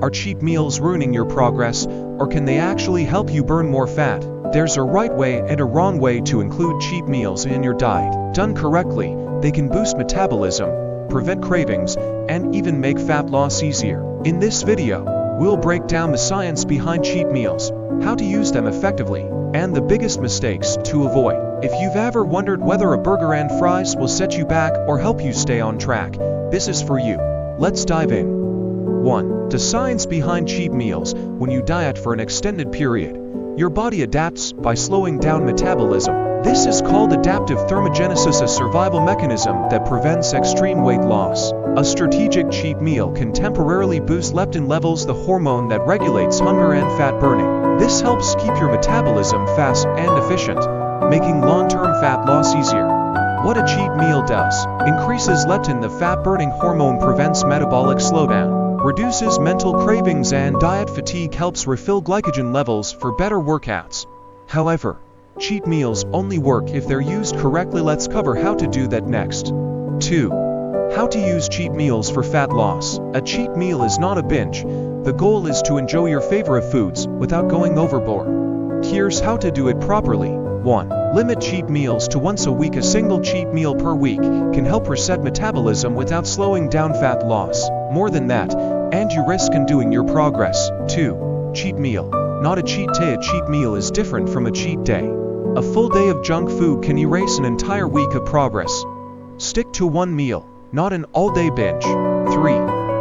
Are cheat meals ruining your progress, or can they actually help you burn more fat? There's a right way and a wrong way to include cheat meals in your diet. Done correctly, they can boost metabolism, prevent cravings, and even make fat loss easier. In this video, we'll break down the science behind cheat meals, how to use them effectively, and the biggest mistakes to avoid. If you've ever wondered whether a burger and fries will set you back or help you stay on track, this is for you. Let's dive in. 1. The science behind cheat meals. When you diet for an extended period, your body adapts by slowing down metabolism. This is called adaptive thermogenesis, a survival mechanism that prevents extreme weight loss. A strategic cheat meal can temporarily boost leptin levels, the hormone that regulates hunger and fat burning. This helps keep your metabolism fast and efficient, making long-term fat loss easier. What a cheat meal does: increases leptin, the fat-burning hormone, prevents metabolic slowdown, reduces mental cravings and diet fatigue, helps refill glycogen levels for better workouts. However, cheat meals only work if they're used correctly. Let's cover how to do that next. 2. How to use cheat meals for fat loss. A cheat meal is not a binge. The goal is to enjoy your favorite foods without going overboard. Here's how to do it properly. 1. Limit cheat meals to once a week. A single cheat meal per week can help reset metabolism without slowing down fat loss. More than that, and you risk undoing your progress. 2. Cheat meal. Not a cheat day. A cheat meal is different from a cheat day. A full day of junk food can erase an entire week of progress. Stick to one meal, not an all-day binge. 3.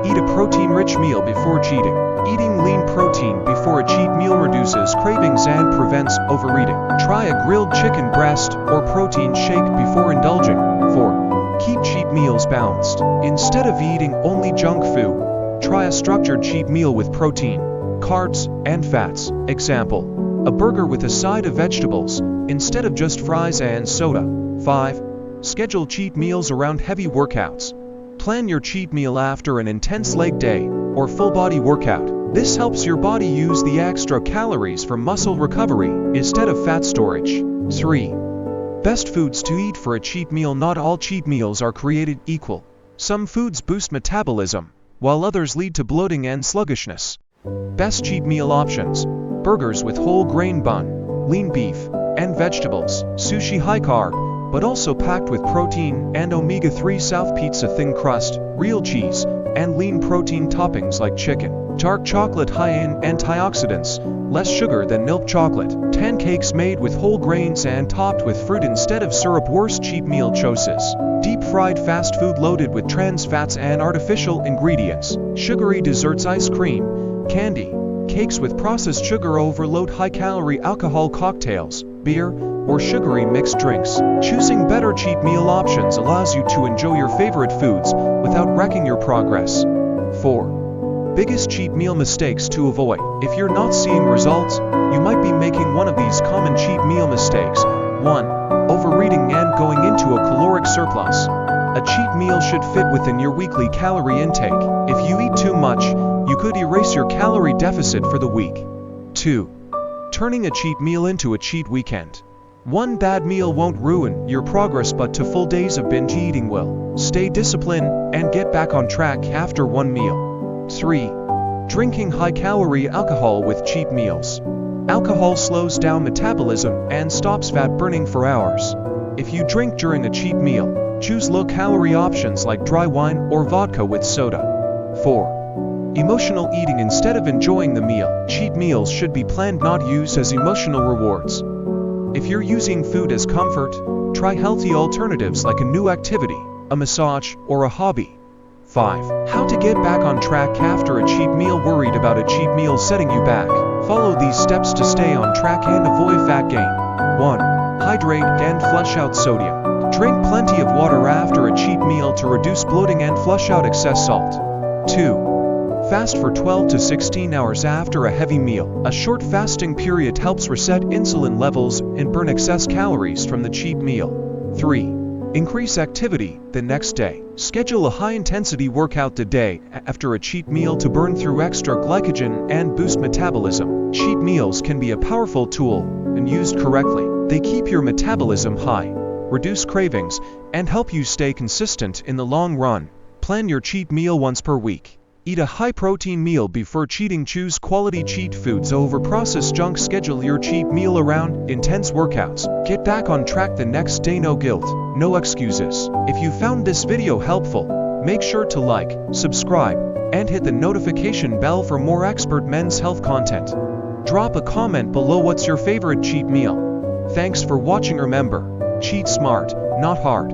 Eat a protein-rich meal before cheating. Eating lean protein before a cheat meal reduces cravings and prevents overeating. Try a grilled chicken breast or protein shake before indulging. 4. Keep cheat meals balanced. Instead of eating only junk food, try a structured cheat meal with protein, carbs, and fats. Example: a burger with a side of vegetables, instead of just fries and soda. 5. Schedule cheat meals around heavy workouts. Plan your cheat meal after an intense leg day or full body workout. This helps your body use the extra calories for muscle recovery instead of fat storage. 3. Best foods to eat for a cheat meal. Not all cheat meals are created equal. Some foods boost metabolism, while others lead to bloating and sluggishness. Best cheat meal options: burgers with whole grain bun, lean beef, and vegetables. Sushi, high carb, but also packed with protein and omega-3. South pizza, thin crust, real cheese, and lean protein toppings like chicken. Dark chocolate, high in antioxidants, less sugar than milk chocolate. 10 cakes made with whole grains and topped with fruit instead of syrup. Worst cheat meal choices: deep fried fast food loaded with trans fats and artificial ingredients. Sugary desserts, ice cream, candy, cakes with processed sugar overload. High-calorie alcohol cocktails, beer, or sugary mixed drinks. Choosing better cheat meal options allows you to enjoy your favorite foods without wrecking your progress. 4. Biggest cheat meal mistakes to avoid. If you're not seeing results, you might be making one of these common cheat meal mistakes. 1. Overeating and going into a caloric surplus. A cheat meal should fit within your weekly calorie intake. If you eat too much, you could erase your calorie deficit for the week. 2. Turning a cheat meal into a cheat weekend. One bad meal won't ruin your progress, but 2 full days of binge eating will. Stay disciplined and get back on track after one meal. 3. Drinking high-calorie alcohol with cheat meals. Alcohol slows down metabolism and stops fat burning for hours. If you drink during a cheat meal, choose low-calorie options like dry wine or vodka with soda. 4. Emotional eating. Instead of enjoying the meal, cheat meals should be planned, not used as emotional rewards. If you're using food as comfort, try healthy alternatives like a new activity, a massage, or a hobby. 5. How to get back on track after a cheat meal. Worried about a cheat meal setting you back? Follow these steps to stay on track and avoid fat gain. 1. Hydrate and flush out sodium. Drink plenty of water after a cheat meal to reduce bloating and flush out excess salt. 2. Fast for 12 to 16 hours after a heavy meal. A short fasting period helps reset insulin levels and burn excess calories from the cheat meal. 3. Increase activity the next day. Schedule a high-intensity workout the day after a cheat meal to burn through extra glycogen and boost metabolism. Cheat meals can be a powerful tool when used correctly. They keep your metabolism high, reduce cravings, and help you stay consistent in the long run. Plan your cheat meal once per week. Eat a high-protein meal before cheating. Choose quality cheat foods over processed junk. Schedule your cheat meal around intense workouts. Get back on track the next day. No guilt, no excuses. If you found this video helpful, make sure to like, subscribe, and hit the notification bell for more expert men's health content. Drop a comment below what's your favorite cheat meal. Thanks for watching. Remember, cheat smart, not hard.